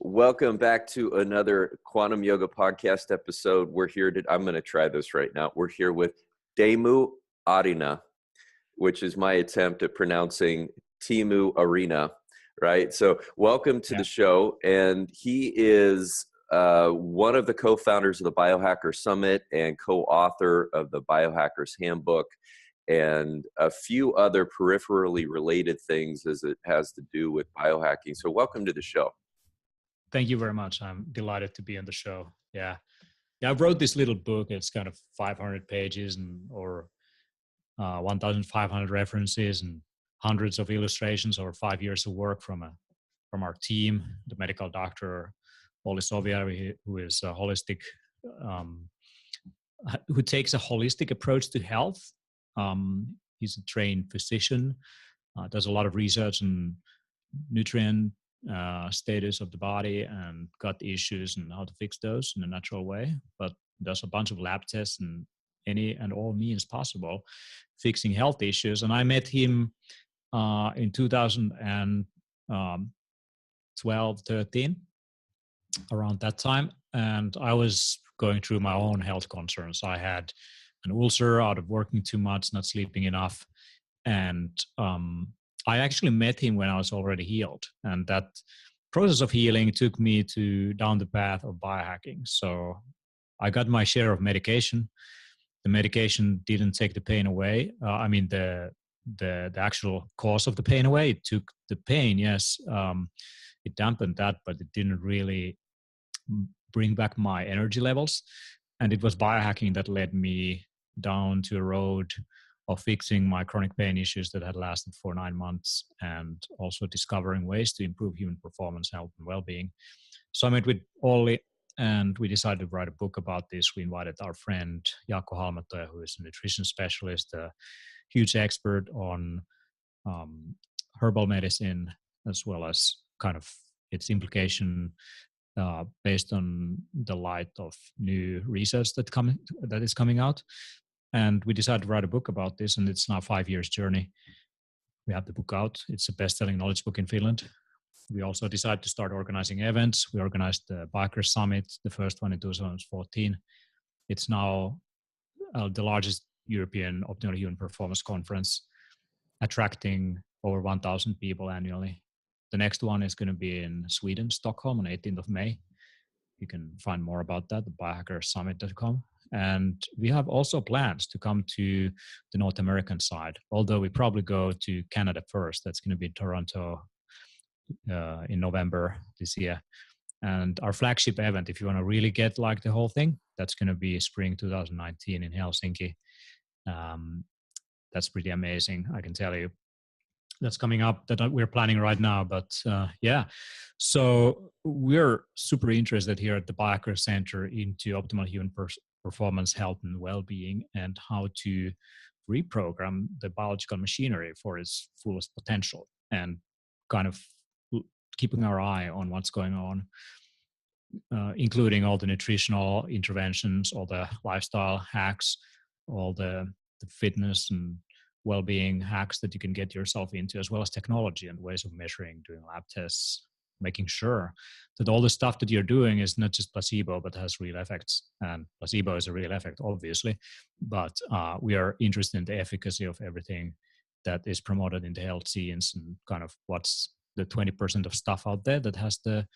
Welcome back to another Quantum Yoga podcast episode. We're here to, I'm going to try this right now. We're here with Teemu Arina, which is my attempt at pronouncing Teemu Arina, right? So welcome to the show. And he is one of the co-founders of the Biohacker Summit and co-author of the Biohacker's Handbook and a few other peripherally related things as it has to do with biohacking. So welcome to the show. Thank you very much. I'm delighted to be on the show. Yeah, I wrote this little book. It's kind of 500 pages or 1,500 references and hundreds of illustrations over 5 years of work from our team, the medical doctor Olli Soviari, who is a holistic, who takes a holistic approach to health. He's a trained physician, does a lot of research on nutrient status of the body and gut issues and how to fix those in a natural way, but does a bunch of lab tests and any and all means possible fixing health issues. And I met him in 2012, 13, around that time. And I was going through my own health concerns. I had an ulcer out of working too much, not sleeping enough. And I actually met him when I was already healed. And that process of healing took me down the path of biohacking. So I got my share of medication. The medication didn't take the pain away. The actual cause of the pain away. It took the pain, yes. It dampened that, but it didn't really bring back my energy levels. And it was biohacking that led me down to a road of fixing my chronic pain issues that had lasted for 9 months, and also discovering ways to improve human performance, health, and well-being. So I met with Olli, and we decided to write a book about this. We invited our friend Jaakko Halmetoja, who is a nutrition specialist, a huge expert on herbal medicine, as well as kind of its implication based on the light of new research that is coming out. And we decided to write a book about this, and it's now a 5 years journey. We have the book out. It's a best-selling knowledge book in Finland. We also decided to start organizing events. We organized the Biohacker Summit, the first one in 2014. It's now the largest European optimal human performance conference, attracting over 1,000 people annually. The next one is going to be in Sweden, Stockholm, on 18th of May. You can find more about that at biohackersummit.com. And we have also plans to come to the North American side, although we probably go to Canada first. That's going to be Toronto in November this year. And our flagship event, if you want to really get like the whole thing, that's going to be spring 2019 in Helsinki. That's pretty amazing, I can tell you. That's coming up that we're planning right now. But so we're super interested here at the Biohacker Center into optimal human performance, health, and well-being, and how to reprogram the biological machinery for its fullest potential, and kind of keeping our eye on what's going on, including all the nutritional interventions, all the lifestyle hacks, all the fitness and well-being hacks that you can get yourself into, as well as technology and ways of measuring, doing lab tests, making sure that all the stuff that you're doing is not just placebo, but has real effects. And placebo is a real effect, obviously, but we are interested in the efficacy of everything that is promoted in the health science, and kind of what's the 20% of stuff out there that has the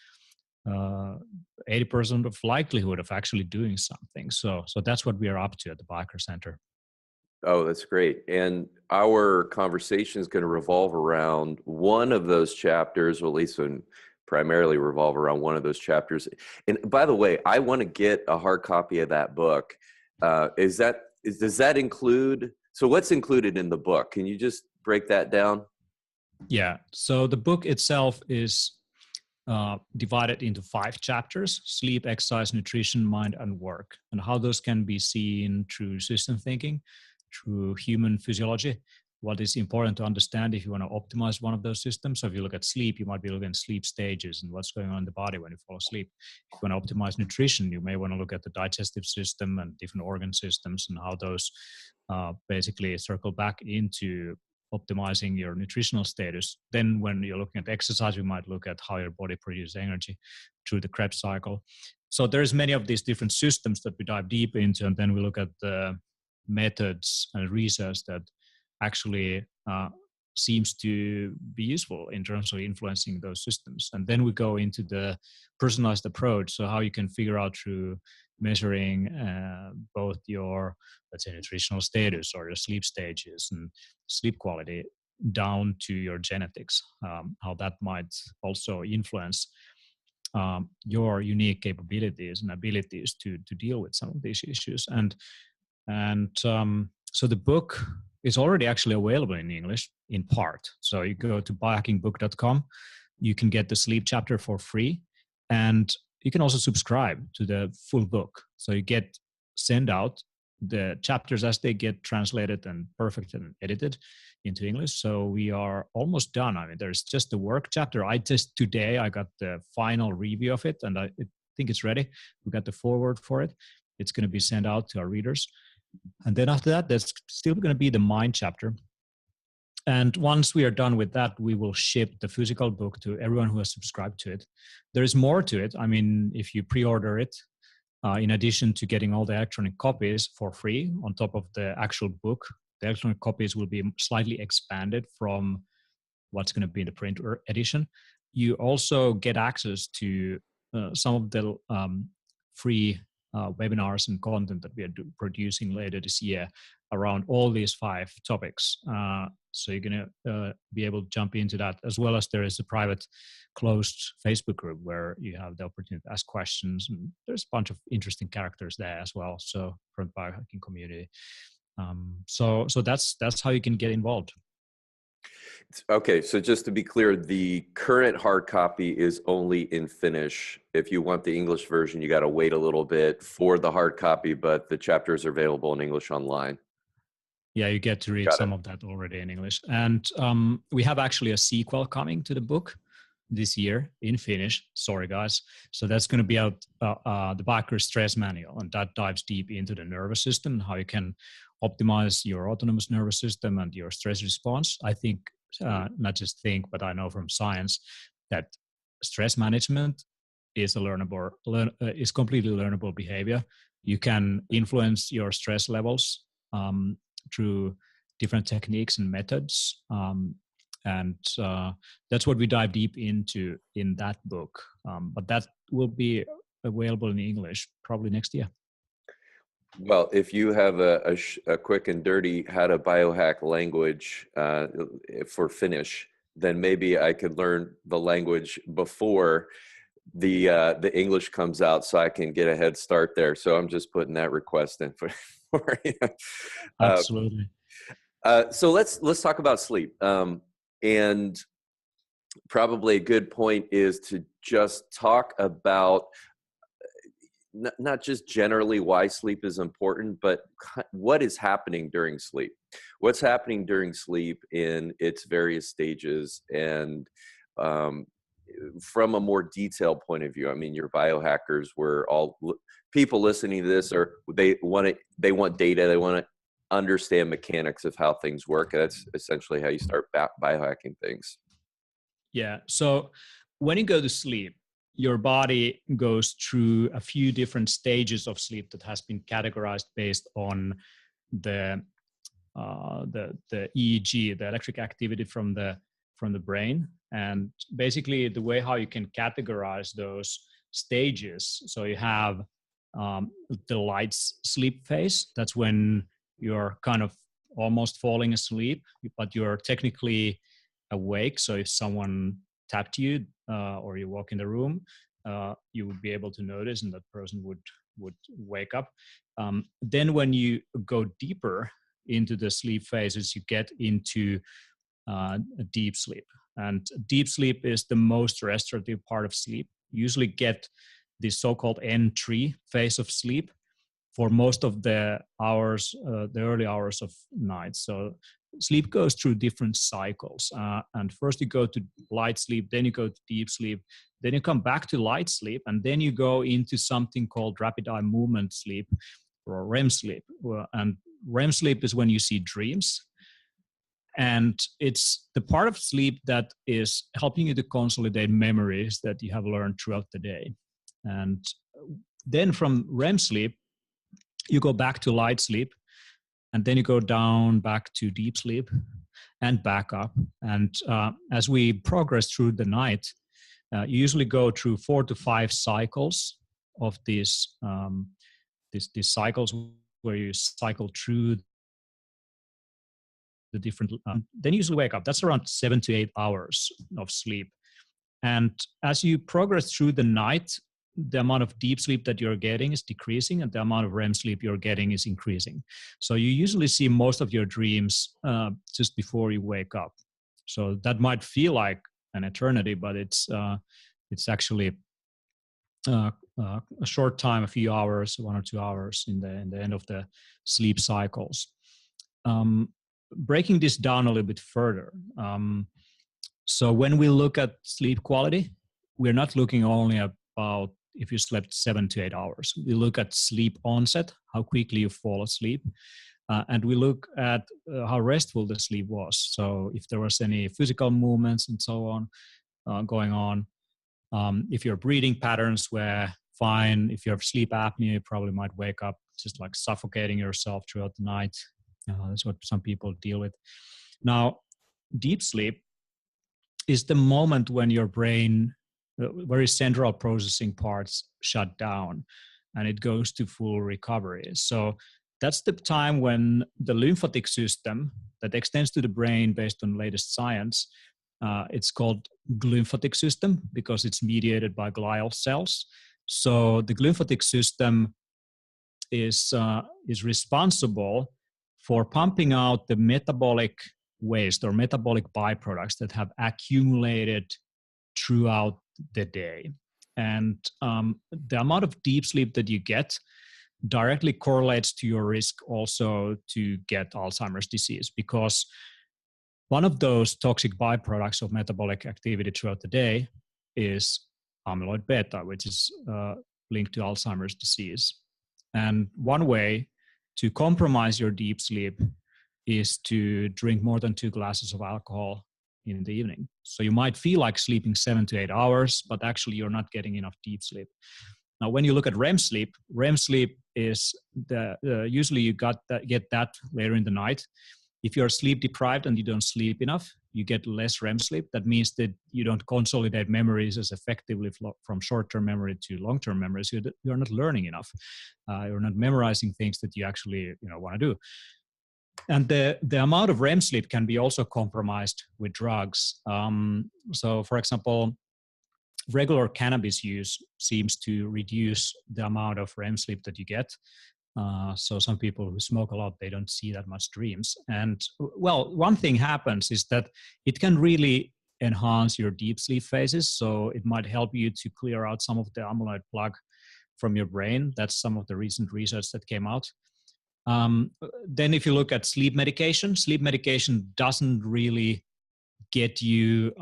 80% of likelihood of actually doing something. So that's what we are up to at the Biohacker Center. Oh, that's great. And our conversation is going to revolve around one of those chapters, or at least primarily revolve around one of those chapters. And by the way, I want to get a hard copy of that book. Does that include, so what's included in the book? Can you just break that down? Yeah. So the book itself is divided into 5 chapters: sleep, exercise, nutrition, mind, and work, and how those can be seen through system thinking, through human physiology, what is important to understand if you want to optimize one of those systems. So if you look at sleep, you might be looking at sleep stages and what's going on in the body when you fall asleep. If you want to optimize nutrition, you may want to look at the digestive system and different organ systems and how those basically circle back into optimizing your nutritional status. Then when you're looking at exercise, we might look at how your body produces energy through the Krebs cycle. So there's many of these different systems that we dive deep into, and then we look at the methods and research that actually seems to be useful in terms of influencing those systems. And then we go into the personalized approach, so how you can figure out through measuring both your, let's say, nutritional status or your sleep stages and sleep quality down to your genetics, how that might also influence your unique capabilities and abilities to deal with some of these issues. And so the book is already actually available in English in part. So you go to biohackingbook.com, you can get the sleep chapter for free, and you can also subscribe to the full book. So you get sent out the chapters as they get translated and perfect and edited into English. So we are almost done. I mean, there's just the work chapter. Today I got the final review of it, and I think it's ready. We got the foreword for it. It's going to be sent out to our readers. And then after that, there's still going to be the mind chapter. And once we are done with that, we will ship the physical book to everyone who has subscribed to it. There is more to it. I mean, if you pre-order it, in addition to getting all the electronic copies for free on top of the actual book, the electronic copies will be slightly expanded from what's going to be in the print edition. You also get access to some of the free webinars and content that we are producing later this year around all these 5 topics. So you're going to be able to jump into that, as well as there is a private closed Facebook group where you have the opportunity to ask questions. And there's a bunch of interesting characters there as well. So from the biohacking community. So that's how you can get involved. Okay, so just to be clear, the current hard copy is only in Finnish. If you want the English version, you got to wait a little bit for the hard copy, but the chapters are available in English online. Yeah, you get to read some of that already in English. And we have actually a sequel coming to the book this year in Finnish. Sorry, guys. So that's going to be out, the Biohacker Stress Manual, and that dives deep into the nervous system, how you can optimize your autonomous nervous system and your stress response. I think, not just think, but I know from science that stress management is is completely learnable behavior. You can influence your stress levels through different techniques and methods. And that's what we dive deep into in that book. But that will be available in English probably next year. Well, if you have a quick and dirty how to biohack language for Finnish, then maybe I could learn the language before the English comes out, so I can get a head start there. So I'm just putting that request in for you. Absolutely. So let's talk about sleep. And probably a good point is to just talk about not just generally why sleep is important, but what is happening during sleep. What's happening during sleep in its various stages, and from a more detailed point of view. I mean, your biohackers were all people listening to this, or they want data, they want to understand mechanics of how things work. That's essentially how you start biohacking things. Yeah. So when you go to sleep, your body goes through a few different stages of sleep that has been categorized based on the EEG, the electric activity from the brain. And basically the way how you can categorize those stages. So you have the light sleep phase. That's when you're kind of almost falling asleep, but you're technically awake. So if someone tapped you or you walk in the room, you would be able to notice, and that person would wake up. Then when you go deeper into the sleep phases, you get into deep sleep. And deep sleep is the most restorative part of sleep. You usually get the so-called N3 phase of sleep for most of the hours, the early hours of night. So sleep goes through different cycles. And first you go to light sleep, then you go to deep sleep, then you come back to light sleep, and then you go into something called rapid eye movement sleep, or REM sleep. And REM sleep is when you see dreams. And it's the part of sleep that is helping you to consolidate memories that you have learned throughout the day. And then from REM sleep, you go back to light sleep, and then you go down back to deep sleep and back up. And as we progress through the night, you usually go through 4 to 5 cycles of these cycles where you cycle through the different, then you usually wake up. That's around 7 to 8 hours of sleep. And as you progress through the night, the amount of deep sleep that you're getting is decreasing and the amount of REM sleep you're getting is increasing. So you usually see most of your dreams just before you wake up. So that might feel like an eternity, but it's actually a short time, a few hours, 1 or 2 hours in the end of the sleep cycles. Breaking this down a little bit further. So when we look at sleep quality, we're not looking only about if you slept 7 to 8 hours. We look at sleep onset, how quickly you fall asleep, and we look at how restful the sleep was. So if there was any physical movements and so on going on, if your breathing patterns were fine, if you have sleep apnea, you probably might wake up just like suffocating yourself throughout the night. That's what some people deal with. Now, deep sleep is the moment when your brain, very central processing parts shut down and it goes to full recovery. So that's the time when the lymphatic system that extends to the brain based on latest science, it's called lymphatic system because it's mediated by glial cells. So the lymphatic system is responsible for pumping out the metabolic waste or metabolic byproducts that have accumulated throughout the day. And the amount of deep sleep that you get directly correlates to your risk also to get Alzheimer's disease, because one of those toxic byproducts of metabolic activity throughout the day is amyloid beta, which is linked to Alzheimer's disease. And one way to compromise your deep sleep is to drink more than 2 glasses of alcohol in the evening. So you might feel like sleeping 7 to 8 hours, but actually you're not getting enough deep sleep. Now, when you look at REM sleep is usually you get that later in the night. If you're sleep deprived and you don't sleep enough, you get less REM sleep. That means that you don't consolidate memories as effectively from short-term memory to long-term memories. You're not learning enough. You're not memorizing things that you actually want to do. And the amount of REM sleep can be also compromised with drugs. So, for example, regular cannabis use seems to reduce the amount of REM sleep that you get. So some people who smoke a lot, they don't see that much dreams. And well, one thing happens is that it can really enhance your deep sleep phases. So it might help you to clear out some of the amyloid plaque from your brain. That's some of the recent research that came out. Then if you look at sleep medication doesn't really get you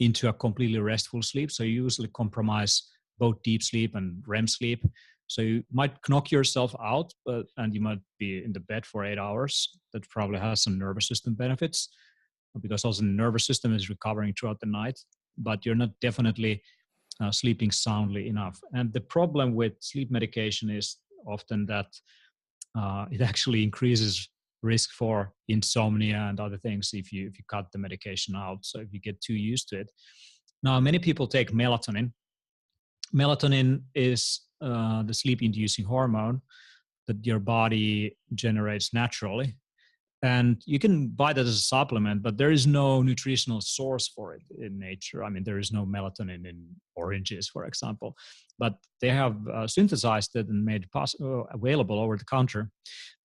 into a completely restful sleep. So you usually compromise both deep sleep and REM sleep. So you might knock yourself out, and you might be in the bed for 8 hours. That probably has some nervous system benefits because also the nervous system is recovering throughout the night, but you're not definitely sleeping soundly enough. And the problem with sleep medication is often that it actually increases risk for insomnia and other things if you cut the medication out. So if you get too used to it. Now, many people take melatonin. Melatonin is the sleep-inducing hormone that your body generates naturally. And you can buy that as a supplement, but there is no nutritional source for it in nature. I mean, there is no melatonin in oranges, for example, but they have synthesized it and made it available over the counter.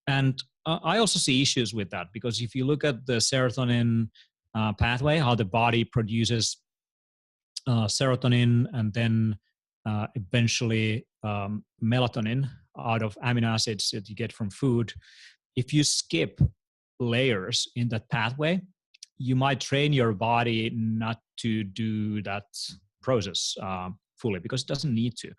And I also see issues with that because if you look at the serotonin pathway, how the body produces serotonin and then eventually melatonin out of amino acids that you get from food, if you skip layers in that pathway, you might train your body not to do that process fully because it doesn't need to,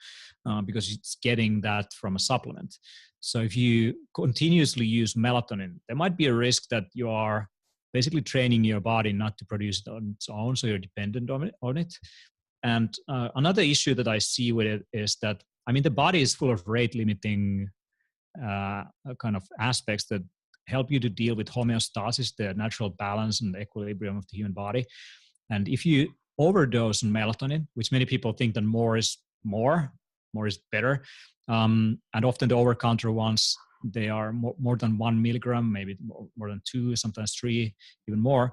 because it's getting that from a supplement. So if you continuously use melatonin, there might be a risk that you are basically training your body not to produce it on its own, so you're dependent on it. And another issue that I see with it is that, I mean, the body is full of rate limiting kind of aspects that help you to deal with homeostasis, the natural balance and equilibrium of the human body. And if you overdose on melatonin, which many people think that more is better, and often the over-counter ones, they are more than 1 milligram, maybe more than 2, sometimes 3, even more.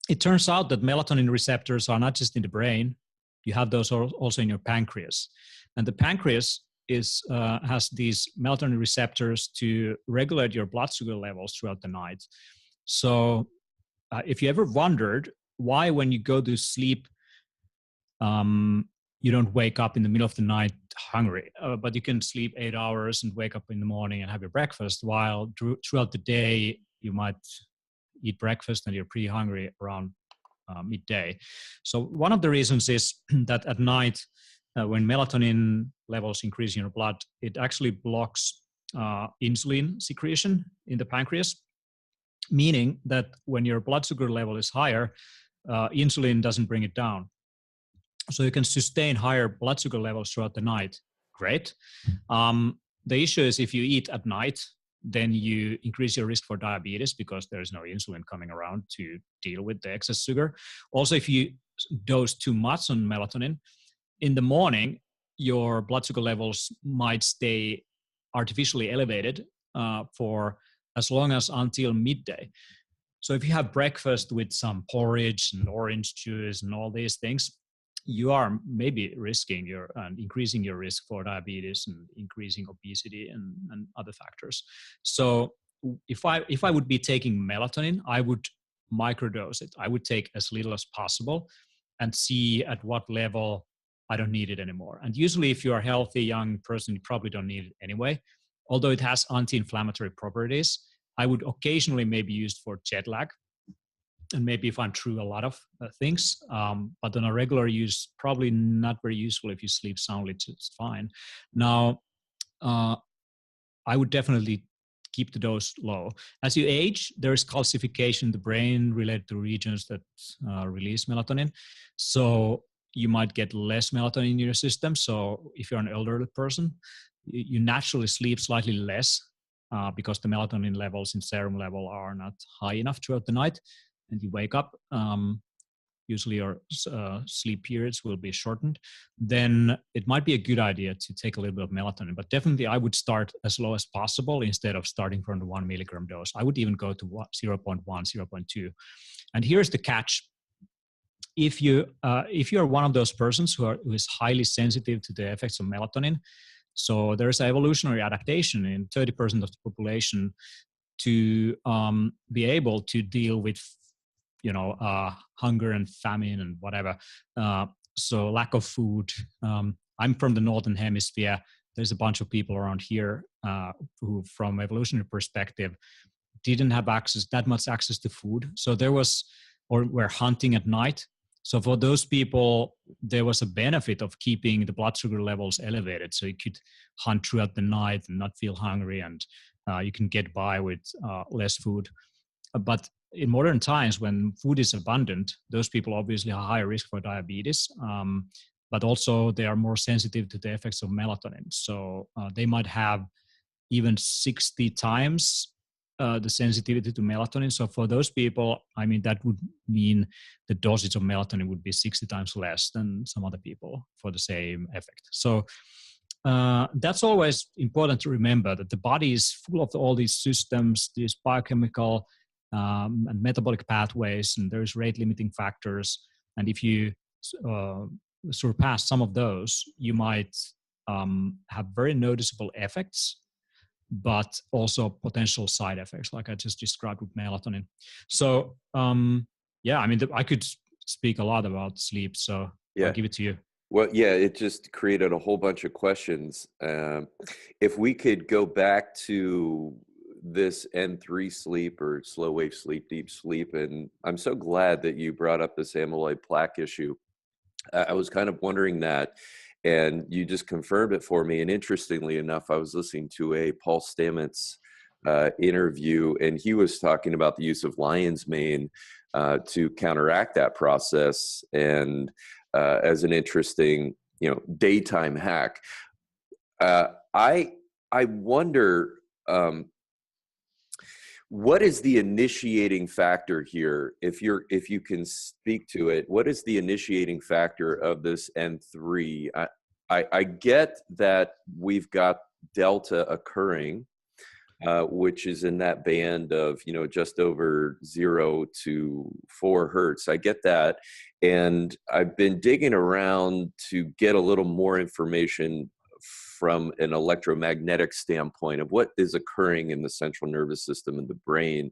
It turns out that melatonin receptors are not just in the brain. You have those also in your pancreas. And the pancreas has these melatonin receptors to regulate your blood sugar levels throughout the night. So if you ever wondered why when you go to sleep, you don't wake up in the middle of the night hungry, but you can sleep 8 hours and wake up in the morning and have your breakfast, while throughout the day you might eat breakfast and you're pretty hungry around midday. So one of the reasons is that at night, when melatonin levels increase in your blood, it actually blocks insulin secretion in the pancreas, meaning that when your blood sugar level is higher, insulin doesn't bring it down. So you can sustain higher blood sugar levels throughout the night. Great. The issue is if you eat at night, then you increase your risk for diabetes because there's no insulin coming around to deal with the excess sugar. Also, if you dose too much on melatonin, in the morning, your blood sugar levels might stay artificially elevated for as long as until midday. So if you have breakfast with some porridge and orange juice and all these things, you are maybe risking and increasing your risk for diabetes and increasing obesity and other factors. So if I would be taking melatonin, I would microdose it. I would take as little as possible and see at what level I don't need it anymore. And usually if you're a healthy young person, you probably don't need it anyway. Although it has anti-inflammatory properties, I would occasionally maybe use it for jet lag. And maybe if I'm through a lot of things, but on a regular use, probably not very useful. If you sleep soundly, it's fine. Now, I would definitely keep the dose low. As you age, there is calcification in the brain related to regions that release melatonin. So you might get less melatonin in your system. So if you're an elderly person, you naturally sleep slightly less because the melatonin levels in serum level are not high enough throughout the night. And you wake up, usually your sleep periods will be shortened, then it might be a good idea to take a little bit of melatonin. But definitely I would start as low as possible instead of starting from the 1 milligram dose. I would even go to 0.1, 0.2. And here's the catch. If you're one of those persons who is highly sensitive to the effects of melatonin, so there's an evolutionary adaptation in 30% of the population to be able to deal with hunger and famine and whatever. So lack of food. I'm from the Northern Hemisphere. There's a bunch of people around here who, from evolutionary perspective, didn't have that much access to food. So were hunting at night. So for those people, there was a benefit of keeping the blood sugar levels elevated. So you could hunt throughout the night and not feel hungry, and you can get by with less food. But in modern times, when food is abundant, those people obviously have higher risk for diabetes, but also they are more sensitive to the effects of melatonin. So they might have even 60 times the sensitivity to melatonin. So for those people, I mean, that would mean the dosage of melatonin would be 60 times less than some other people for the same effect. So that's always important to remember, that the body is full of all these systems, these biochemical and metabolic pathways, and there's rate limiting factors. And if you surpass some of those, you might have very noticeable effects, but also potential side effects, like I just described with melatonin. So I could speak a lot about sleep, so I'll give it to you. Well, yeah, it just created a whole bunch of questions. If we could go back to this N3 sleep or slow wave sleep, deep sleep, and I'm so glad that you brought up this amyloid plaque issue. I was kind of wondering that, and you just confirmed it for me. And interestingly enough, I was listening to a Paul Stamets interview, and he was talking about the use of lion's mane to counteract that process, and as an interesting, daytime hack. I wonder, what is the initiating factor here? If you can speak to it, what is the initiating factor of this N3? I get that we've got delta occurring, which is in that band of, just over 0 to 4 hertz. I get that. And I've been digging around to get a little more information from an electromagnetic standpoint of what is occurring in the central nervous system in the brain.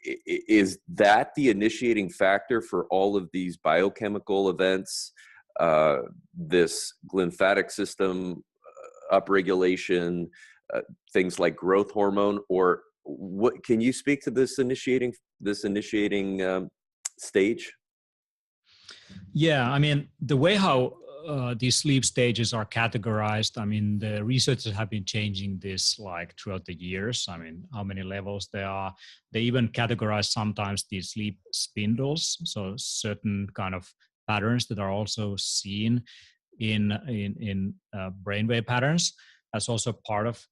Is that the initiating factor for all of these biochemical events, this glymphatic system upregulation, things like growth hormone, or what? Can you speak to this initiating stage? Yeah, I mean, the way how these sleep stages are categorized, I mean, the researchers have been changing this like throughout the years. I mean, how many levels there are. They even categorize sometimes these sleep spindles, so certain kind of patterns that are also seen in brainwave patterns. That's also part of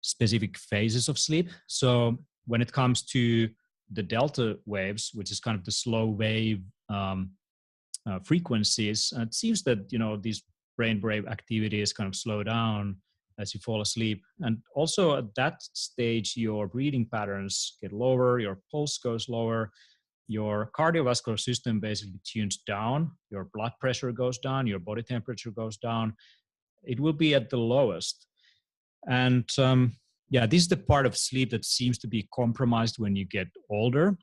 specific phases of sleep. So when it comes to the delta waves, which is kind of the slow wave frequencies, it seems that these brainwave activities kind of slow down as you fall asleep. And also at that stage, your breathing patterns get lower, your pulse goes lower, your cardiovascular system basically tunes down, your blood pressure goes down, your body temperature goes down. It will be at the lowest. And this is the part of sleep that seems to be compromised when you get older.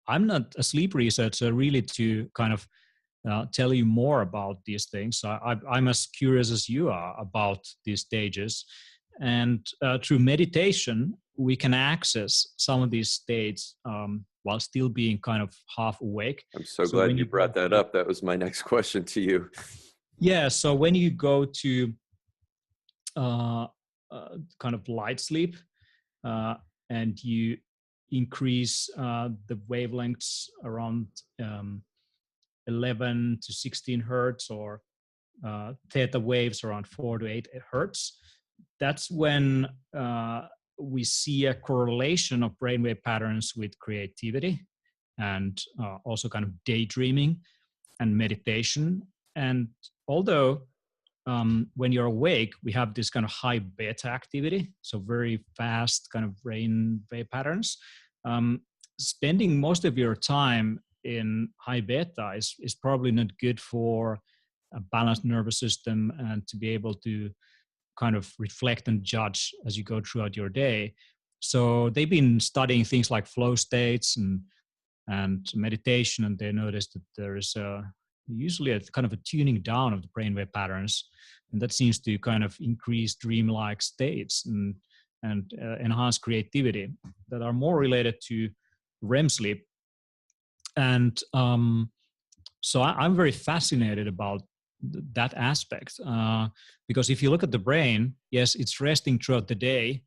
I'm not a sleep researcher really to kind of tell you more about these things. I'm as curious as you are about these stages. And through meditation, we can access some of these states while still being kind of half awake. I'm so glad you brought that up. That was my next question to you. Yeah, so when you go to kind of light sleep and you increase the wavelengths around 11 to 16 hertz, or theta waves around 4 to 8 hertz, that's when we see a correlation of brainwave patterns with creativity and also kind of daydreaming and meditation. And although when you're awake, we have this kind of high beta activity, so very fast kind of brainwave patterns. Spending most of your time in high beta is probably not good for a balanced nervous system and to be able to kind of reflect and judge as you go throughout your day. So they've been studying things like flow states and meditation, and they noticed that there is usually a kind of a tuning down of the brainwave patterns, and that seems to kind of increase dreamlike states and enhance creativity that are more related to REM sleep. And so I'm very fascinated about that aspect because if you look at the brain, yes, it's resting throughout the day,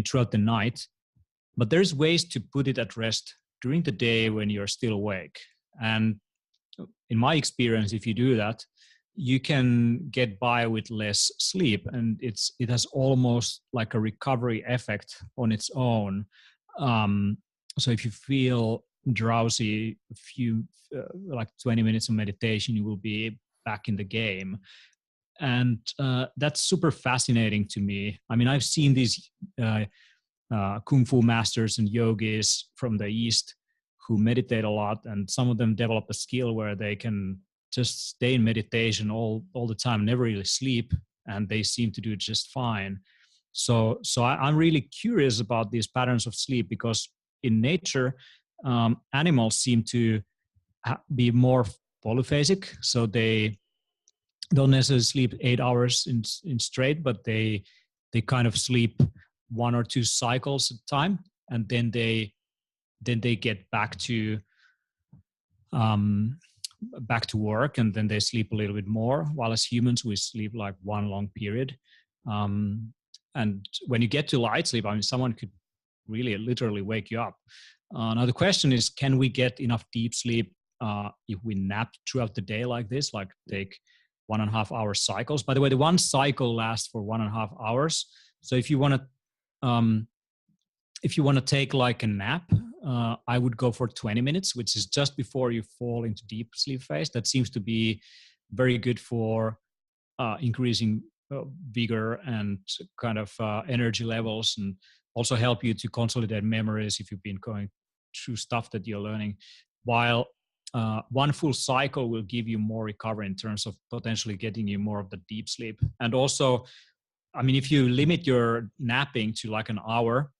throughout the night, but there's ways to put it at rest during the day when you're still awake. And in my experience, if you do that, you can get by with less sleep, and it has almost like a recovery effect on its own. So if you feel drowsy, a few like 20 minutes of meditation, you will be back in the game. And that's super fascinating to me. I've seen these kung fu masters and yogis from the East who meditate a lot, and some of them develop a skill where they can just stay in meditation all the time, never really sleep, and they seem to do it just fine. So I'm really curious about these patterns of sleep, because in nature, animals seem to be more polyphasic, so they don't necessarily sleep 8 hours in straight, but they kind of sleep 1 or 2 cycles at a time, and then they get back to work, and then they sleep a little bit more. While as humans, we sleep like one long period. And when you get to light sleep, I mean, someone could really literally wake you up. Now the question is, can we get enough deep sleep if we nap throughout the day like this, like take 1.5 hour cycles? By the way, the one cycle lasts for 1.5 hours. So if you want to take like a nap, I would go for 20 minutes, which is just before you fall into deep sleep phase. That seems to be very good for increasing vigor and kind of energy levels, and also help you to consolidate memories if you've been going through stuff that you're learning. While one full cycle will give you more recovery in terms of potentially getting you more of the deep sleep. And also, I mean, if you limit your napping to like an hour,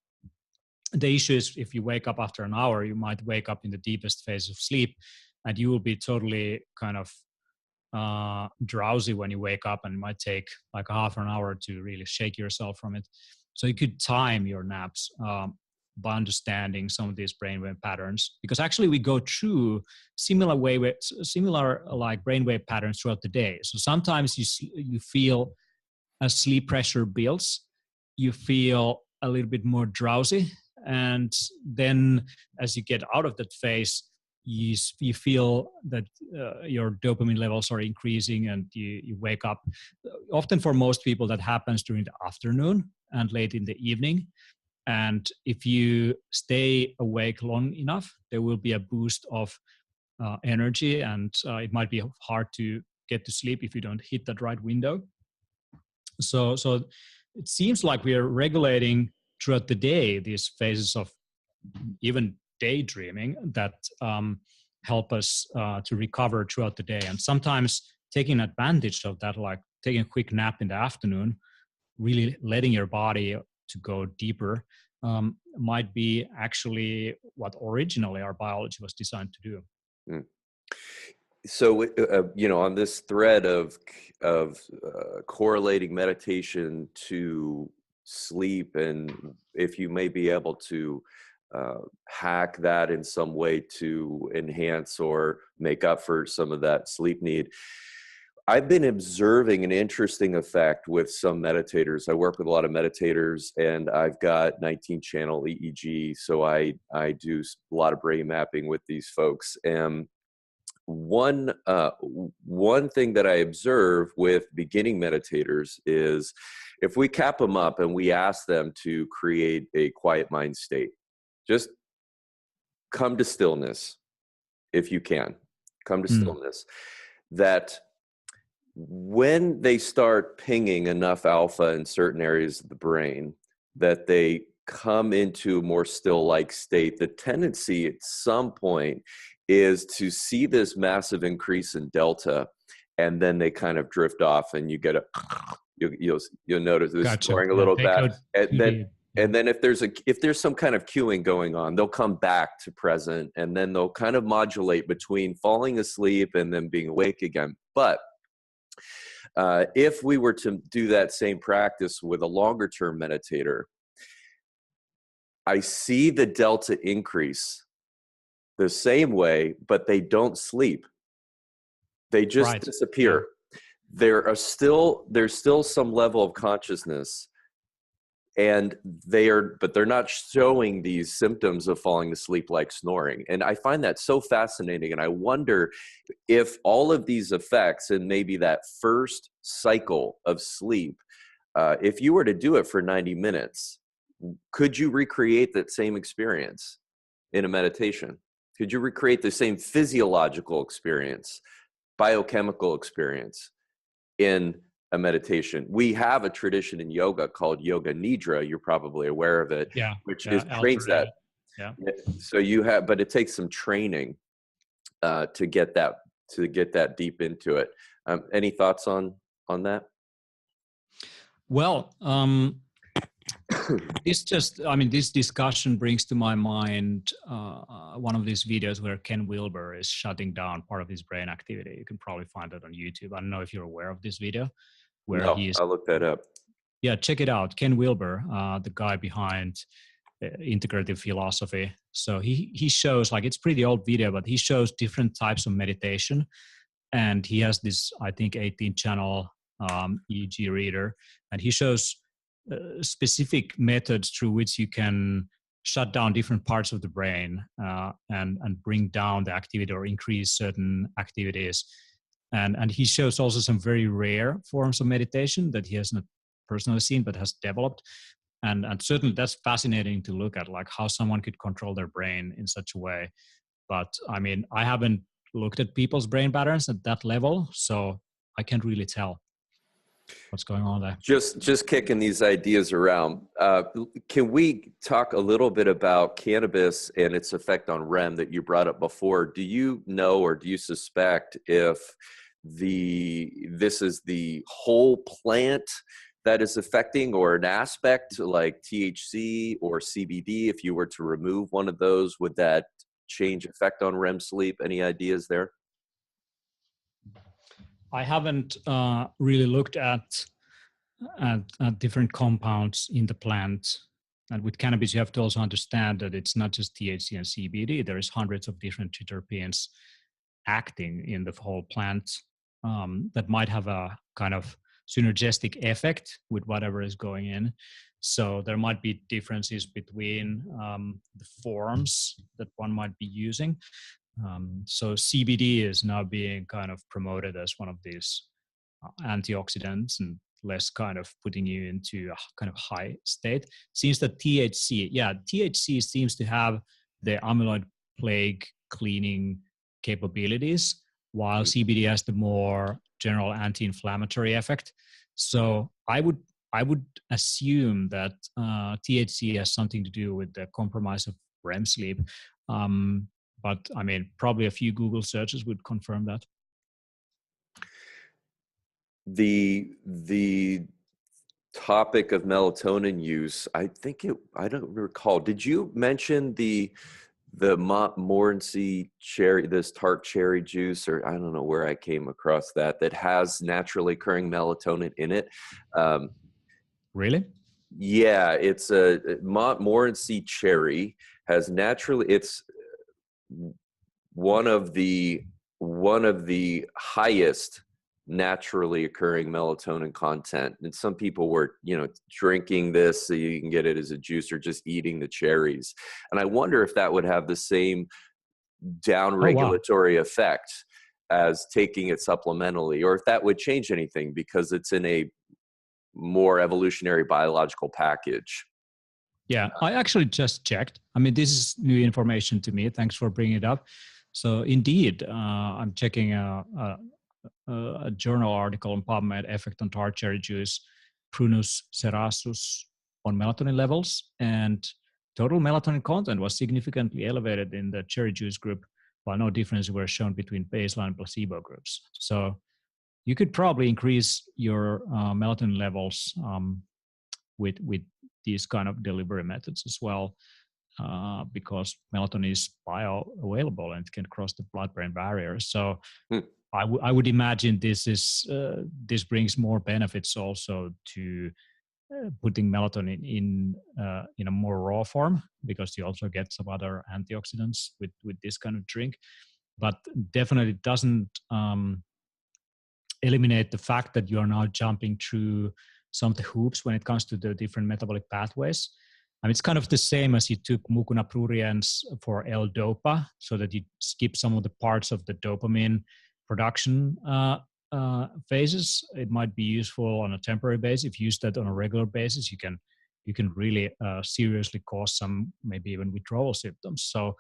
the issue is if you wake up after an hour, you might wake up in the deepest phase of sleep, and you will be totally kind of drowsy when you wake up, and it might take like half an hour to really shake yourself from it. So you could time your naps by understanding some of these brainwave patterns, because actually we go through similar like brainwave patterns throughout the day. So sometimes you feel as sleep pressure builds, you feel a little bit more drowsy, and then as you get out of that phase, you feel that your dopamine levels are increasing, and you wake up. Often for most people that happens during the afternoon and late in the evening. And if you stay awake long enough, there will be a boost of energy, and it might be hard to get to sleep if you don't hit that right window. So it seems like we are regulating throughout the day these phases of even daydreaming that help us to recover throughout the day. And sometimes taking advantage of that, like taking a quick nap in the afternoon, really letting your body to go deeper, might be actually what originally our biology was designed to do. Mm. So, on this thread of correlating meditation to sleep, and if you may be able to hack that in some way to enhance or make up for some of that sleep need, I've been observing an interesting effect with some meditators. I work with a lot of meditators, and I've got 19-channel EEG, so I do a lot of brain mapping with these folks. And one thing that I observe with beginning meditators is if we cap them up and we ask them to create a quiet mind state, just come to stillness if you can. Come to stillness. That when they start pinging enough alpha in certain areas of the brain, that they come into a more still-like state, the tendency at some point is to see this massive increase in delta, and then they kind of drift off, and you get you'll notice this snoring a little bit, and then if there's some kind of cueing going on, they'll come back to present, and then they'll kind of modulate between falling asleep and then being awake again. But if we were to do that same practice with a longer term meditator, I see the delta increase the same way, but they don't sleep. They just disappear. Yeah. There's still some level of consciousness, and but they're not showing these symptoms of falling asleep like snoring. And I find that so fascinating. And I wonder if all of these effects, and maybe that first cycle of sleep, if you were to do it for 90 minutes, could you recreate that same experience in a meditation? Could you recreate the same physiological experience, biochemical experience in a meditation? We have a tradition in yoga called Yoga Nidra. You're probably aware of it, which trains that. Yeah. So but it takes some training to get that deep into it. Any thoughts on that? Well, this discussion brings to my mind one of these videos where Ken Wilber is shutting down part of his brain activity. You can probably find it on YouTube. I don't know if you're aware of this video. I'll look that up. Yeah, check it out. Ken Wilber, the guy behind integrative philosophy. So he shows, like, it's pretty old video, but he shows different types of meditation. And he has this, I think, 18-channel EEG reader. And he shows specific methods through which you can shut down different parts of the brain and bring down the activity or increase certain activities. And he shows also some very rare forms of meditation that he has not personally seen but has developed. And certainly that's fascinating to look at, like how someone could control their brain in such a way. But I mean, I haven't looked at people's brain patterns at that level, so I can't really tell what's going on there. Just kicking these ideas around. Can we talk a little bit about cannabis and its effect on REM that you brought up before? Do you know, or do you suspect if this is the whole plant that is affecting, or an aspect like THC or CBD? If you were to remove one of those, would that change effect on REM sleep? Any ideas there? I haven't really looked at different compounds in the plant. And with cannabis, you have to also understand that it's not just THC and CBD. There is hundreds of different terpenes acting in the whole plant that might have a kind of synergistic effect with whatever is going in. So there might be differences between the forms that one might be using. So CBD is now being kind of promoted as one of these antioxidants and less kind of putting you into a kind of high state. Seems that THC seems to have the amyloid plaque cleaning capabilities, while CBD has the more general anti-inflammatory effect. So I would assume that THC has something to do with the compromise of REM sleep. But I mean, probably a few Google searches would confirm that. The topic of melatonin use, I don't recall. Did you mention the Montmorency cherry, this tart cherry juice, or I don't know where I came across that has naturally occurring melatonin in it? Really? Yeah, it's a Montmorency cherry has naturally. It's one of the highest naturally occurring melatonin content. And some people were, drinking this so you can get it as a juice or just eating the cherries. And I wonder if that would have the same down regulatory effect as taking it supplementally, or if that would change anything because it's in a more evolutionary biological package. Yeah, I actually just checked. I mean, this is new information to me. Thanks for bringing it up. So indeed, I'm checking a journal article on PubMed, effect on tart cherry juice, Prunus cerasus on melatonin levels, and total melatonin content was significantly elevated in the cherry juice group, while no differences were shown between baseline and placebo groups. So you could probably increase your melatonin levels with these kind of delivery methods as well, because melatonin is bioavailable and it can cross the blood-brain barrier. So I would imagine this brings more benefits also to putting melatonin in a more raw form, because you also get some other antioxidants with this kind of drink. But definitely doesn't eliminate the fact that you are now jumping through some of the hoops when it comes to the different metabolic pathways. I mean, it's kind of the same as you took mucuna pruriens for L-DOPA, so that you skip some of the parts of the dopamine production phases. It might be useful on a temporary basis. If you use that on a regular basis, you can really seriously cause some, maybe even withdrawal symptoms. So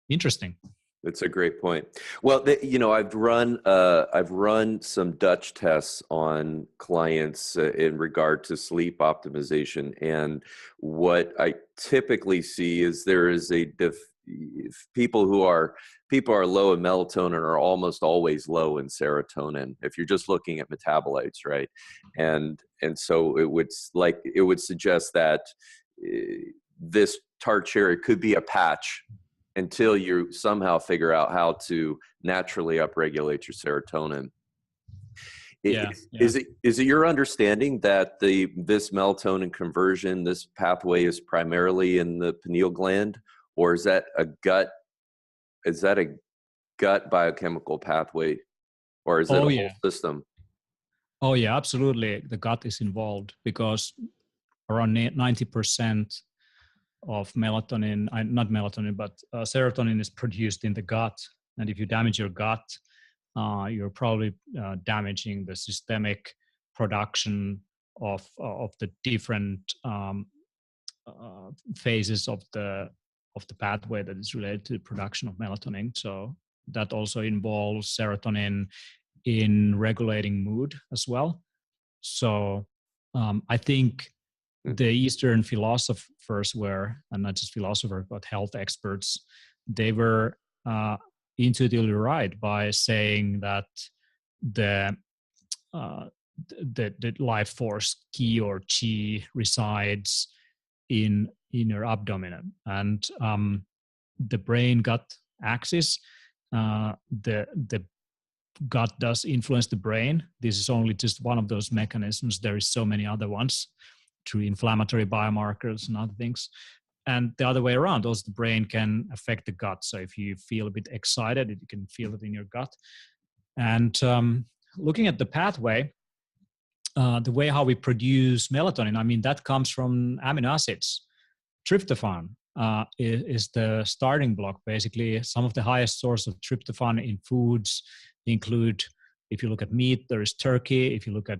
interesting. That's a great point. Well, I've run some Dutch tests on clients in regard to sleep optimization, and what I typically see is there is people who are low in melatonin are almost always low in serotonin. If you're just looking at metabolites, right? And so it would suggest that this tart cherry could be a patch until you somehow figure out how to naturally upregulate your serotonin. Is it your understanding that this melatonin conversion, this pathway, is primarily in the pineal gland, or is that a gut biochemical pathway, or is it a whole system? Oh yeah, absolutely. The gut is involved because around 90% of melatonin, not melatonin, but serotonin is produced in the gut. And if you damage your gut, you're probably damaging the systemic production of the different phases of the pathway that is related to the production of melatonin. So that also involves serotonin in regulating mood as well. So I think the Eastern philosophers were, and not just philosophers, but health experts, they were intuitively right by saying that the the life force ki or chi resides in your abdomen, and the brain gut axis, the gut does influence the brain. This is only just one of those mechanisms. There is so many other ones through inflammatory biomarkers and other things. And the other way around, also the brain can affect the gut. So if you feel a bit excited, you can feel it in your gut. And looking at the pathway, the way how we produce melatonin, I mean, that comes from amino acids. Tryptophan is the starting block. Basically, some of the highest source of tryptophan in foods include, if you look at meat, there is turkey. If you look at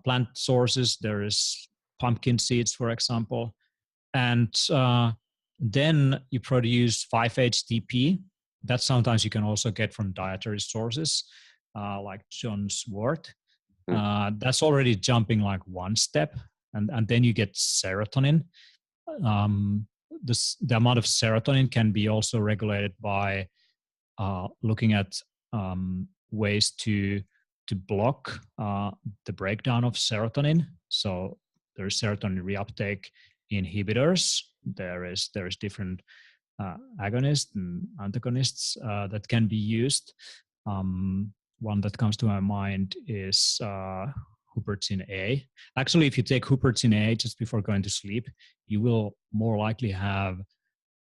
plant sources, there is pumpkin seeds, for example. And then you produce 5-HTP. That sometimes you can also get from dietary sources, like John's wort. That's already jumping like one step. And then you get serotonin. The amount of serotonin can be also regulated by looking at ways to block the breakdown of serotonin. So there's serotonin reuptake inhibitors. There is different agonists and antagonists that can be used. One that comes to my mind is huperzine A. Actually, if you take huperzine A just before going to sleep, you will more likely have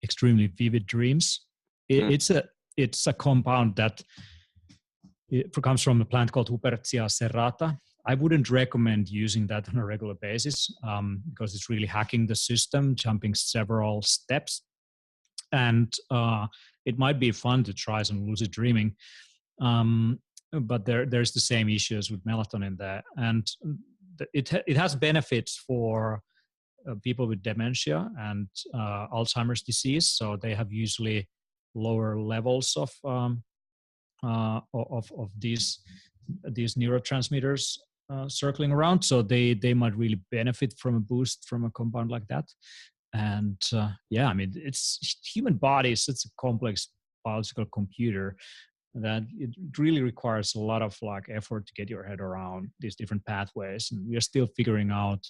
extremely vivid dreams. It's a compound that comes from a plant called Huperzia serrata. I wouldn't recommend using that on a regular basis because it's really hacking the system, jumping several steps. And it might be fun to try some lucid dreaming. But there's the same issues with melatonin there. And it has benefits for people with dementia and Alzheimer's disease. So they have usually lower levels of these neurotransmitters circling around. So they might really benefit from a boost from a compound like that. And yeah, I mean, it's human body is such a complex biological computer that it really requires a lot of like effort to get your head around these different pathways. And we are still figuring out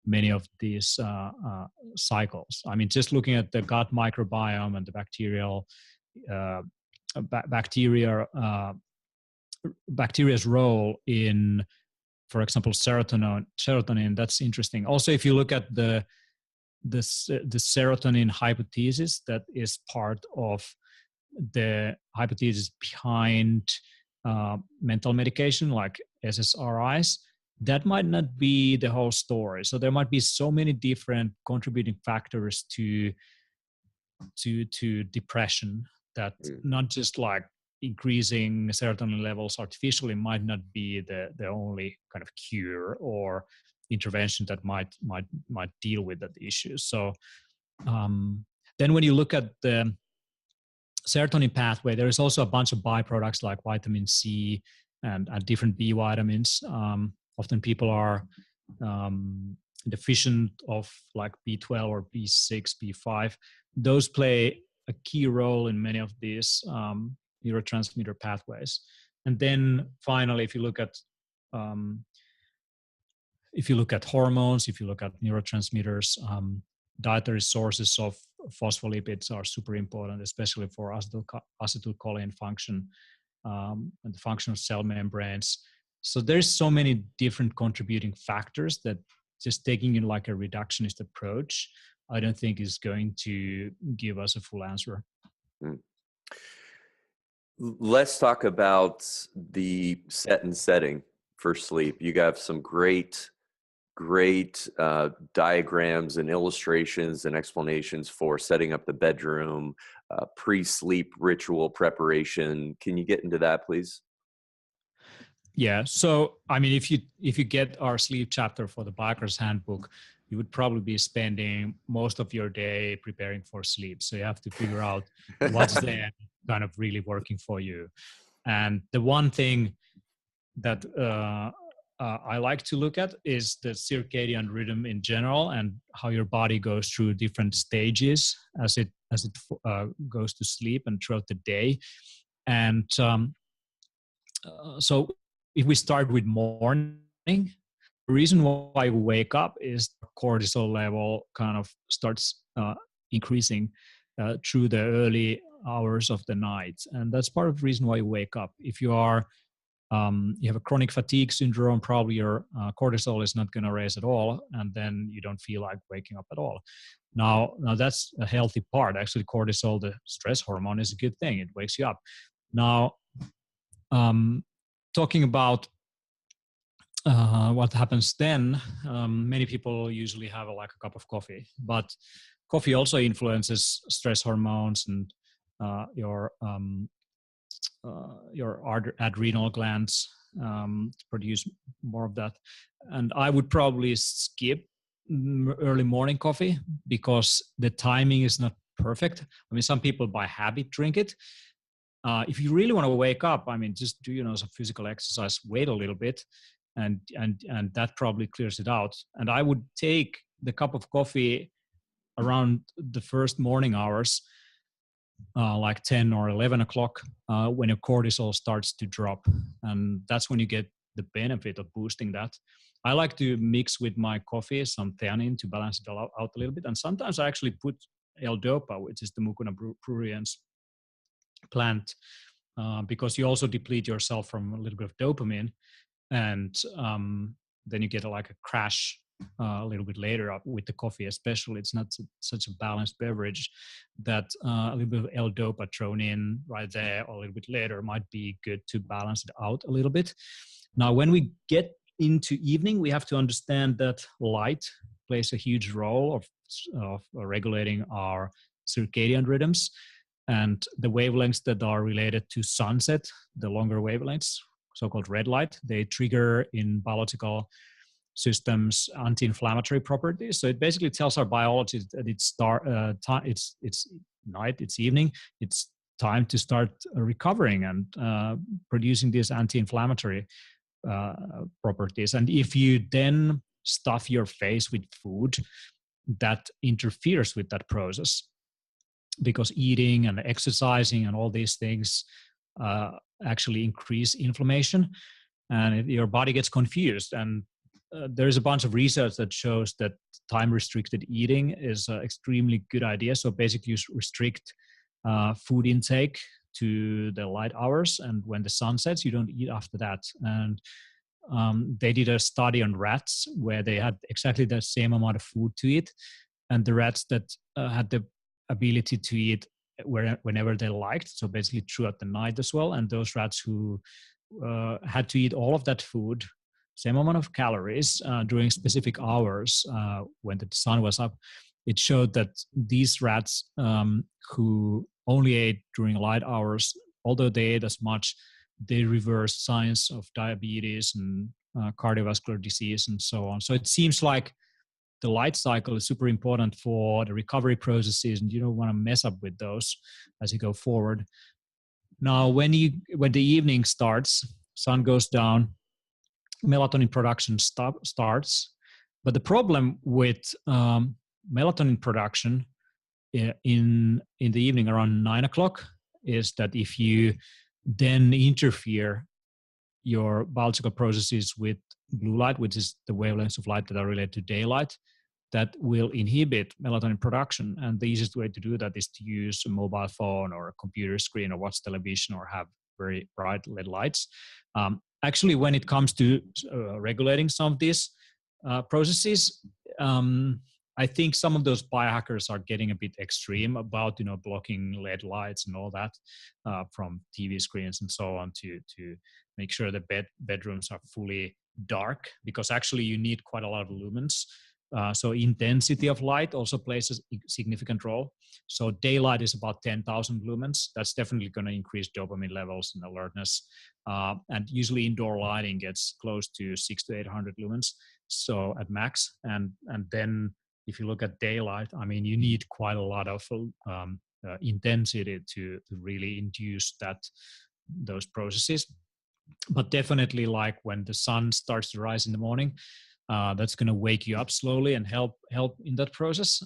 many of these cycles. I mean, just looking at the gut microbiome and the bacteria's role in, for example, serotonin, that's interesting. Also, if you look at the serotonin hypothesis, that is part of the hypothesis behind mental medication like SSRIs, that might not be the whole story. So there might be so many different contributing factors to depression that not just like increasing serotonin levels artificially might not be the only kind of cure or intervention that might deal with that issue. So then when you look at the serotonin pathway, there is also a bunch of byproducts like vitamin C and different B vitamins. Often people are deficient of like B12 or B6, B5. Those play a key role in many of these neurotransmitter pathways. And then finally, if you look at hormones, if you look at neurotransmitters, dietary sources of phospholipids are super important, especially for acetylcholine function and the function of cell membranes. So there's so many different contributing factors that just taking in like a reductionist approach, I don't think is going to give us a full answer. Let's talk about the set and setting for sleep. You got some great diagrams and illustrations and explanations for setting up the bedroom, pre-sleep ritual preparation. Can you get into that, please? Yeah. So, I mean, if you get our sleep chapter for the Biohacker's Handbook, you would probably be spending most of your day preparing for sleep. So you have to figure out what's then kind of really working for you. And the one thing that I like to look at is the circadian rhythm in general, and how your body goes through different stages as it goes to sleep and throughout the day. And so if we start with morning, the reason why we wake up is the cortisol level kind of starts increasing through the early hours of the night, and that's part of the reason why you wake up. If you are you have a chronic fatigue syndrome, probably your cortisol is not going to raise at all, and then you don't feel like waking up at all. Now that's a healthy part. Actually, cortisol, the stress hormone, is a good thing. It wakes you up. Now, talking about what happens then, many people usually have like a cup of coffee, but coffee also influences stress hormones and your adrenal glands produce more of that. And I would probably skip early morning coffee because the timing is not perfect. I mean, some people by habit drink it. If you really want to wake up, I mean, just do some physical exercise, wait a little bit, and that probably clears it out. And I would take the cup of coffee around the first morning hours, like 10 or 11 o'clock, when your cortisol starts to drop. And that's when you get the benefit of boosting that. I like to mix with my coffee some theanine to balance it out a little bit. And sometimes I actually put L-Dopa, which is the Mucuna pruriens plant, because you also deplete yourself from a little bit of dopamine. And then you get like a crash a little bit later with the coffee, especially. It's not such a balanced beverage that a little bit of L-Dopa thrown in right there or a little bit later might be good to balance it out a little bit. Now, when we get into evening, we have to understand that light plays a huge role of regulating our circadian rhythms, and the wavelengths that are related to sunset, the longer wavelengths, so-called red light, they trigger in biological systems anti-inflammatory properties. So it basically tells our biology that it's night, it's evening, it's time to start recovering and producing these anti-inflammatory properties. And if you then stuff your face with food, that interferes with that process, because eating and exercising and all these things actually increase inflammation, and your body gets confused. And there's a bunch of research that shows that time-restricted eating is an extremely good idea. So basically, you restrict food intake to the light hours, and when the sun sets, you don't eat after that. And they did a study on rats where they had exactly the same amount of food to eat, and the rats that had the ability to eat whenever they liked, so basically throughout the night as well, and those rats who had to eat all of that food, same amount of calories during specific hours when the sun was up, it showed that these rats who only ate during light hours, although they ate as much, they reversed signs of diabetes and cardiovascular disease and so on. So it seems like the light cycle is super important for the recovery processes, and you don't want to mess up with those as you go forward. Now, when the evening starts, sun goes down, melatonin production starts. But the problem with melatonin production in the evening around 9 o'clock is that if you then interfere your biological processes with blue light, which is the wavelengths of light that are related to daylight, that will inhibit melatonin production. And the easiest way to do that is to use a mobile phone or a computer screen or watch television or have very bright LED lights. Actually, when it comes to regulating some of these processes, I think some of those biohackers are getting a bit extreme about, blocking LED lights and all that from TV screens and so on to make sure the bedrooms are fully dark, because actually you need quite a lot of lumens. So intensity of light also plays a significant role. So daylight is about 10,000 lumens. That's definitely going to increase dopamine levels and alertness. And usually indoor lighting gets close to 600 to 800 lumens, so at max. And then if you look at daylight, I mean, you need quite a lot of intensity to really induce those processes. But definitely, like when the sun starts to rise in the morning, that's going to wake you up slowly and help in that process.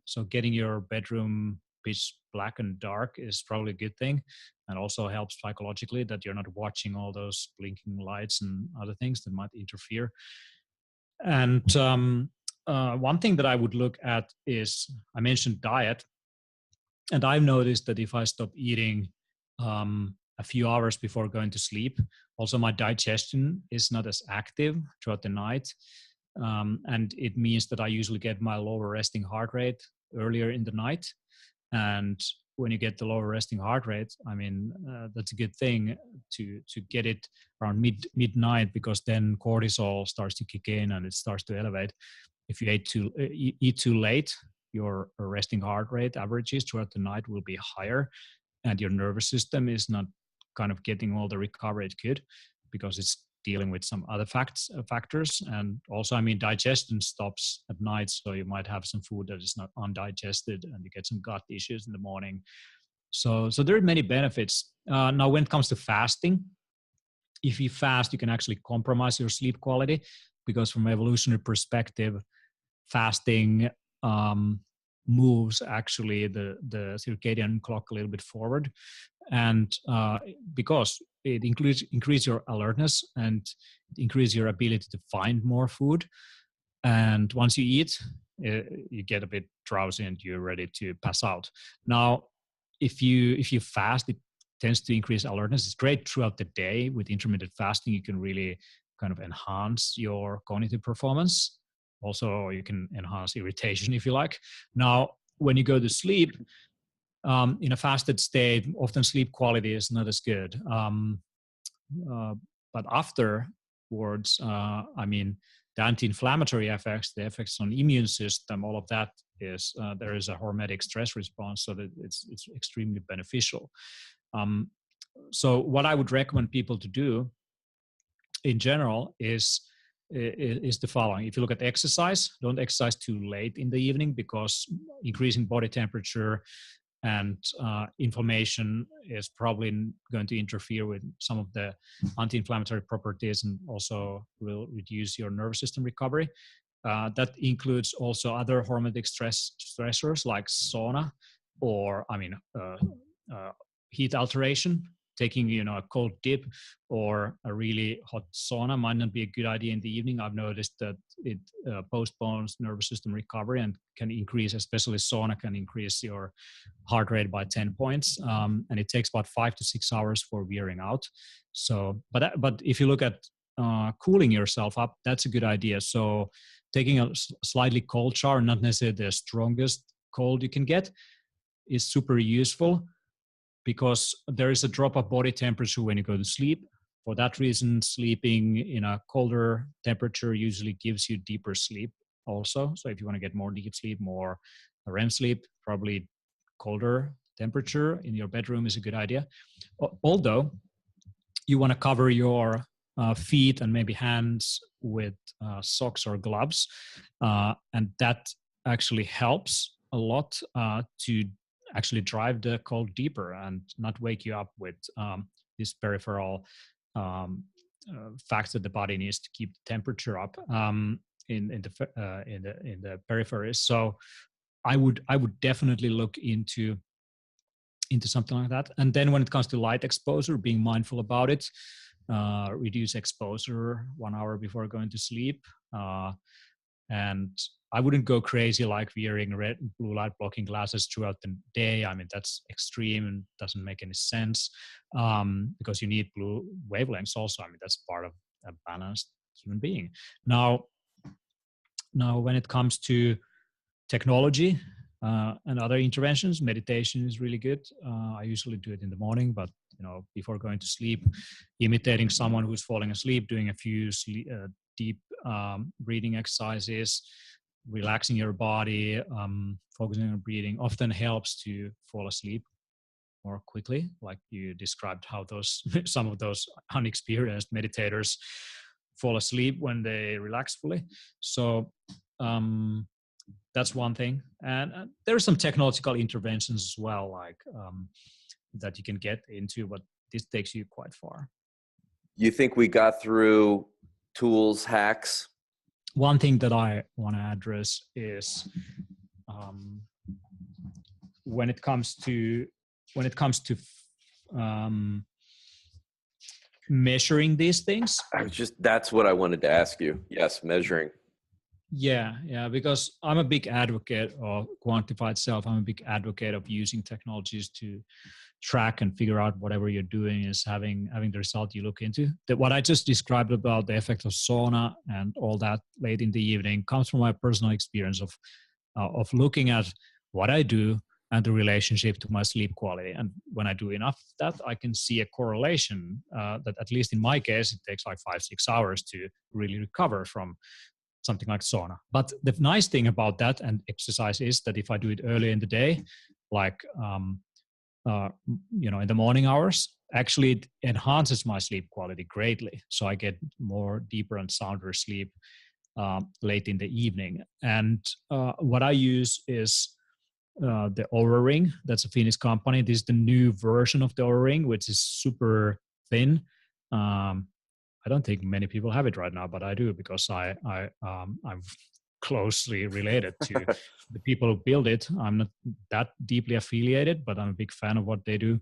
So getting your bedroom pitch black and dark is probably a good thing, and also helps psychologically that you're not watching all those blinking lights and other things that might interfere. And one thing that I would look at is, I mentioned diet, and I've noticed that if I stop eating a few hours before going to sleep, also my digestion is not as active throughout the night. And it means that I usually get my lower resting heart rate earlier in the night. And when you get the lower resting heart rate, I mean, that's a good thing to get it around midnight, because then cortisol starts to kick in and it starts to elevate. If you eat too late, your resting heart rate averages throughout the night will be higher, and your nervous system is not kind of getting all the recovery it could, because it's dealing with some other factors. And also, I mean, digestion stops at night, so you might have some food that is not undigested and you get some gut issues in the morning. So there are many benefits. Now, when it comes to fasting, if you fast, you can actually compromise your sleep quality, because from an evolutionary perspective, fasting moves actually the circadian clock a little bit forward. And because it increase your alertness and increase your ability to find more food. And once you eat, you get a bit drowsy and you're ready to pass out. Now, if you fast, it tends to increase alertness. It's great throughout the day. With intermittent fasting, you can really kind of enhance your cognitive performance. Also, you can enhance irritation if you like. Now, when you go to sleep, in a fasted state, often sleep quality is not as good. But afterwards, I mean, the anti-inflammatory effects, the effects on the immune system, all of that is, there is a hormetic stress response, so that it's extremely beneficial. So what I would recommend people to do in general is the following. If you look at exercise, don't exercise too late in the evening, because increasing body temperature and inflammation is probably going to interfere with some of the anti-inflammatory properties, and also will reduce your nervous system recovery. That includes also other hormetic stressors like sauna, or heat alteration. Taking a cold dip or a really hot sauna might not be a good idea in the evening. I've noticed that it postpones nervous system recovery and can increase, especially sauna can increase your heart rate by 10 points, and it takes about 5 to 6 hours for wearing out. So, but if you look at cooling yourself up, that's a good idea. So taking a slightly cold shower, not necessarily the strongest cold you can get, is super useful, because there is a drop of body temperature when you go to sleep. For that reason, sleeping in a colder temperature usually gives you deeper sleep also. So if you want to get more deep sleep, more REM sleep, probably colder temperature in your bedroom is a good idea. Although you want to cover your feet and maybe hands with socks or gloves. And that actually helps a lot to actually drive the cold deeper and not wake you up with this peripheral facts that the body needs to keep the temperature up in the peripheries. So I would definitely look into something like that. And then when it comes to light exposure, being mindful about it, reduce exposure 1 hour before going to sleep. And I wouldn't go crazy like wearing red and blue light blocking glasses throughout the day. I mean, that's extreme and doesn't make any sense, because you need blue wavelengths also. I mean, that's part of a balanced human being. Now when it comes to technology and other interventions. Meditation is really good. I usually do it in the morning, but before going to sleep, imitating someone who's falling asleep, doing a few deep breathing exercises, relaxing your body, focusing on breathing often helps to fall asleep more quickly. Like you described how some of those unexperienced meditators fall asleep when they relax fully. So that's one thing. And there are some technological interventions as well, like that you can get into, but this takes you quite far. You think we got through tools, hacks? One thing that I want to address is when it comes to measuring these things. That's what I wanted to ask you. Yes, measuring. Yeah, because I'm a big advocate of quantified self. I'm a big advocate of using technologies to track and figure out whatever you're doing is having the result you look into. That what I just described about the effect of sauna and all that late in the evening comes from my personal experience of looking at what I do and the relationship to my sleep quality. And when I do enough of that, I can see a correlation that, at least in my case, it takes like 5-6 hours to really recover from something like sauna. But the nice thing about that and exercise is that if I do it early in the day, like in the morning hours, actually it enhances my sleep quality greatly. So I get more deeper and sounder sleep late in the evening. And what I use is the Oura Ring. That's a Finnish company. This is the new version of the Oura Ring, which is super thin. I don't think many people have it right now, but I do, because I'm closely related to the people who build it. I'm not that deeply affiliated, but I'm a big fan of what they do.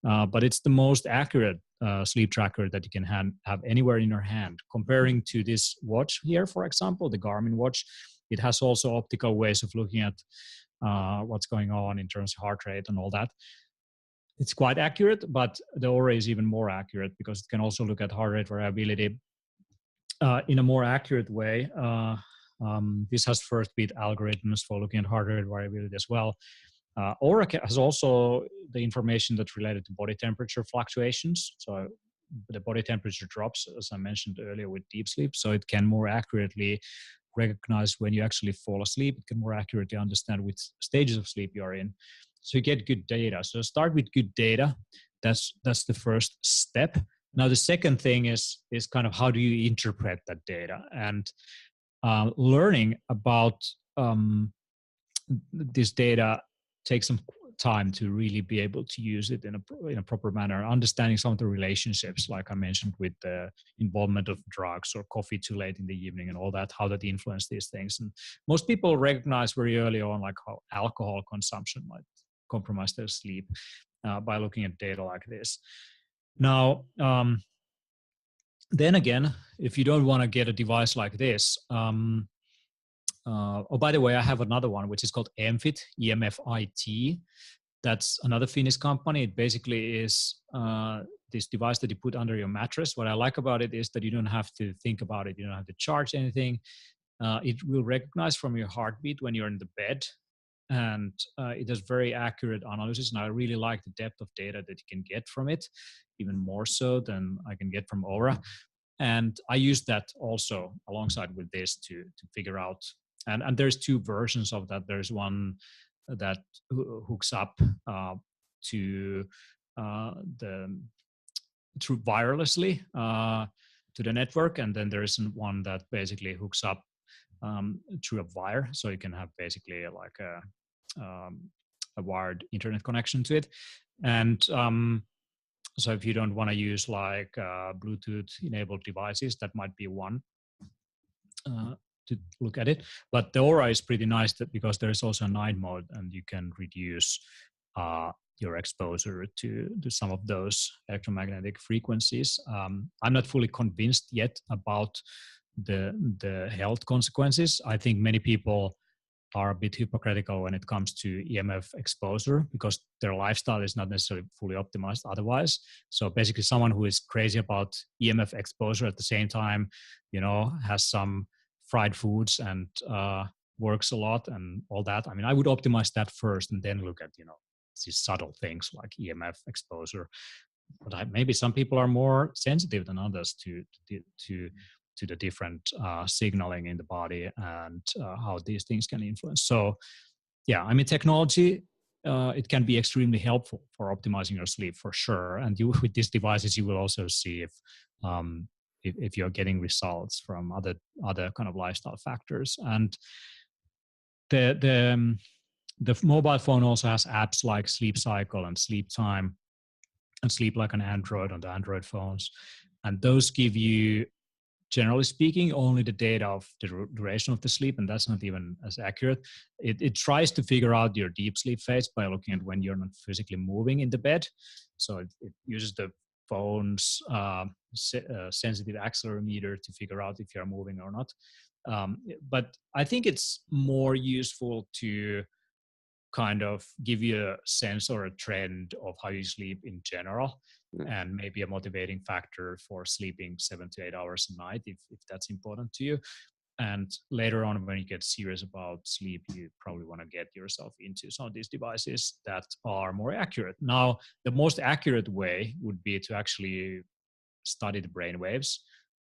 But it's the most accurate sleep tracker that you can have anywhere in your hand. Comparing to this watch here, for example, the Garmin watch, it has also optical ways of looking at what's going on in terms of heart rate and all that. It's quite accurate, but the Oura is even more accurate because it can also look at heart rate variability in a more accurate way. This has first beat algorithms for looking at heart rate variability as well. Oura has also the information that's related to body temperature fluctuations. So the body temperature drops, as I mentioned earlier, with deep sleep. So it can more accurately recognize when you actually fall asleep. It can more accurately understand which stages of sleep you're in. So you get good data. So start with good data. That's the first step. Now the second thing is kind of how do you interpret that data, and learning about this data takes some time to really be able to use it in a proper manner. Understanding some of the relationships, like I mentioned, with the involvement of drugs or coffee too late in the evening and all that, how that influence these things. And most people recognize very early on, like how alcohol consumption might compromise their sleep by looking at data like this. Now, then again, if you don't want to get a device like this, by the way, I have another one, which is called EMFIT, EMFIT. That's another Finnish company. It basically is this device that you put under your mattress. What I like about it is that you don't have to think about it. You don't have to charge anything. It will recognize from your heartbeat when you're in the bed. And it does very accurate analysis. And I really like the depth of data that you can get from it, even more so than I can get from Oura. And I use that also alongside with this to figure out. And there's two versions of that. There's one that hooks up through wirelessly to the network, and then there's one that basically hooks up through a wire, so you can have basically like a wired internet connection to it. And so if you don't want to use like Bluetooth enabled devices, that might be one to look at it. But the Oura is pretty nice because there is also a night mode, and you can reduce your exposure to some of those electromagnetic frequencies. I'm not fully convinced yet about the health consequences. I think many people are a bit hypocritical when it comes to EMF exposure because their lifestyle is not necessarily fully optimized otherwise. So basically someone who is crazy about EMF exposure at the same time, has some fried foods and works a lot and all that. I mean, I would optimize that first and then look at, these subtle things like EMF exposure. But maybe some people are more sensitive than others to the different signaling in the body and how these things can influence. So, yeah, I mean, technology, it can be extremely helpful for optimizing your sleep for sure. And with these devices, you will also see if you're getting results from other kind of lifestyle factors. And the mobile phone also has apps like Sleep Cycle and Sleep Time and Sleep Like an Android on the Android phones. And those give you, generally speaking, only the data of the duration of the sleep, and that's not even as accurate. It tries to figure out your deep sleep phase by looking at when you're not physically moving in the bed. So it uses the phone's sensitive accelerometer to figure out if you're moving or not. But I think it's more useful to kind of give you a sense or a trend of how you sleep in general, and maybe a motivating factor for sleeping 7 to 8 hours a night if that's important to you. And later on, when you get serious about sleep, you probably want to get yourself into some of these devices that are more accurate. Now, the most accurate way would be to actually study the brain waves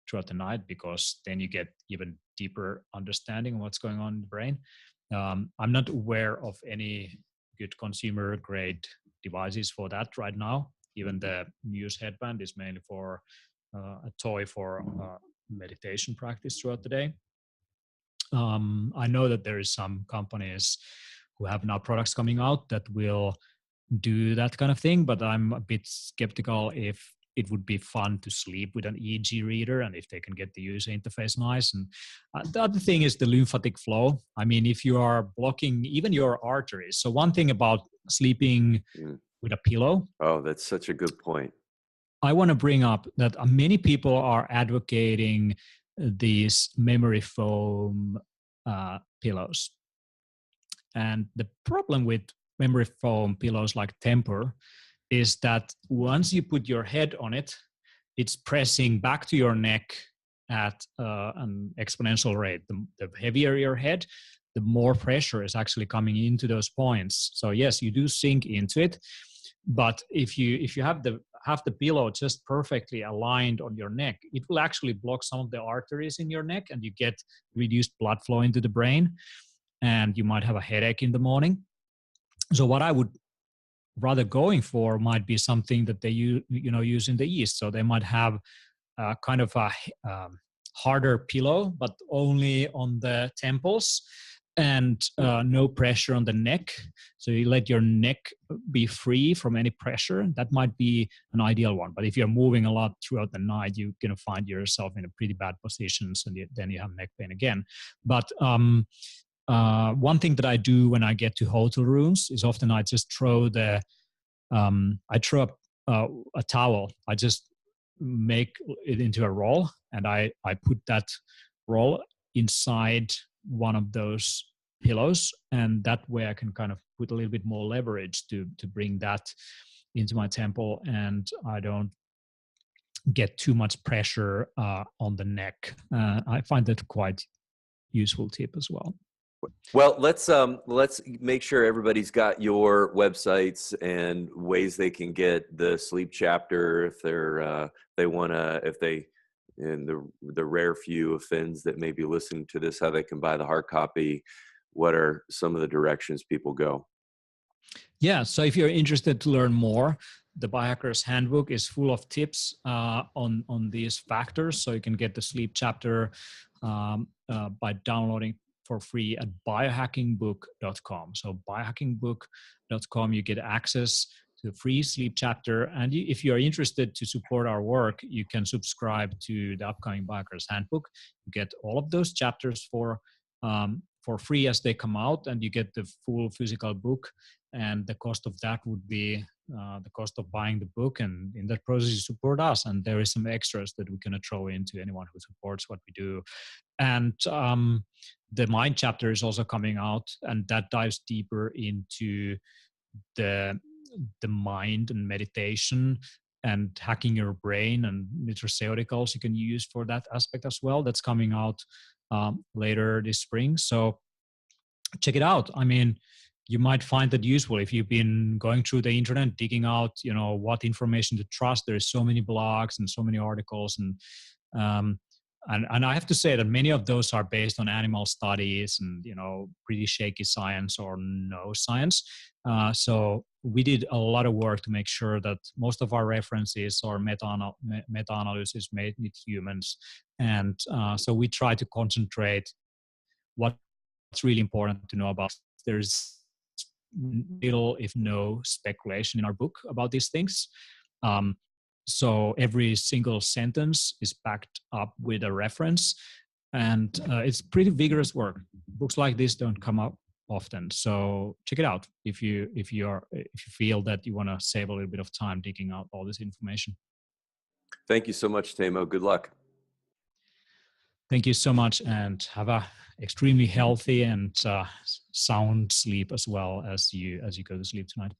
throughout the night, because then you get even deeper understanding of what's going on in the brain. I'm not aware of any good consumer grade devices for that right now. Even the Muse headband is mainly for a toy for meditation practice throughout the day. I know that there is some companies who have now products coming out that will do that kind of thing, but I'm a bit skeptical if it would be fun to sleep with an EEG reader and if they can get the user interface nice. And the other thing is the lymphatic flow. I mean, if you are blocking even your arteries. So one thing about sleeping with a pillow. Oh, that's such a good point. I want to bring up that many people are advocating these memory foam pillows. And the problem with memory foam pillows like Temper is that once you put your head on it, it's pressing back to your neck at an exponential rate. The heavier your head, the more pressure is actually coming into those points. So yes, you do sink into it, but if you have the pillow just perfectly aligned on your neck, it will actually block some of the arteries in your neck, and you get reduced blood flow into the brain, and you might have a headache in the morning. So what I would rather going for might be something that they use in the East. So they might have kind of a harder pillow, but only on the temples, and no pressure on the neck. So you let your neck be free from any pressure. That might be an ideal one. But if you're moving a lot throughout the night, you're going to find yourself in a pretty bad positions, and then you have neck pain again. But one thing that I do when I get to hotel rooms is often I just throw a towel. I just make it into a roll, and I put that roll inside one of those pillows, and that way I can kind of put a little bit more leverage to bring that into my temple, and I don't get too much pressure on the neck. I find that quite useful tip as well. Well, let's make sure everybody's got your websites and ways they can get the sleep chapter if if they in the rare few of Finns that may be listening to this, how they can buy the hard copy. What are some of the directions people go? Yeah, so if you're interested to learn more, the Biohacker's Handbook is full of tips on these factors. So you can get the sleep chapter by downloading for free at biohackingbook.com. So biohackingbook.com, you get access to the free sleep chapter. And if you're interested to support our work, you can subscribe to the upcoming Biohacker's Handbook. You get all of those chapters for free as they come out, and you get the full physical book. And the cost of that would be the cost of buying the book, and in that process you support us, and there is some extras that we're going to throw into anyone who supports what we do. And the mind chapter is also coming out, and that dives deeper into the mind and meditation and hacking your brain, and nutraceuticals you can use for that aspect as well. That's coming out later this spring. So check it out. I mean, you might find that useful if you've been going through the internet, digging out, what information to trust. There's so many blogs and so many articles, um, and I have to say that many of those are based on animal studies and pretty shaky science or no science. So we did a lot of work to make sure that most of our references or meta-analysis made with humans, and so we try to concentrate what's really important to know about. There's little, if no, speculation in our book about these things. So every single sentence is backed up with a reference, and it's pretty vigorous work. Books like this don't come up often, so check it out if you feel that you want to save a little bit of time digging out all this information. Thank you so much, Teemu. Good luck. Thank you so much, and have a extremely healthy and sound sleep as well as you go to sleep tonight.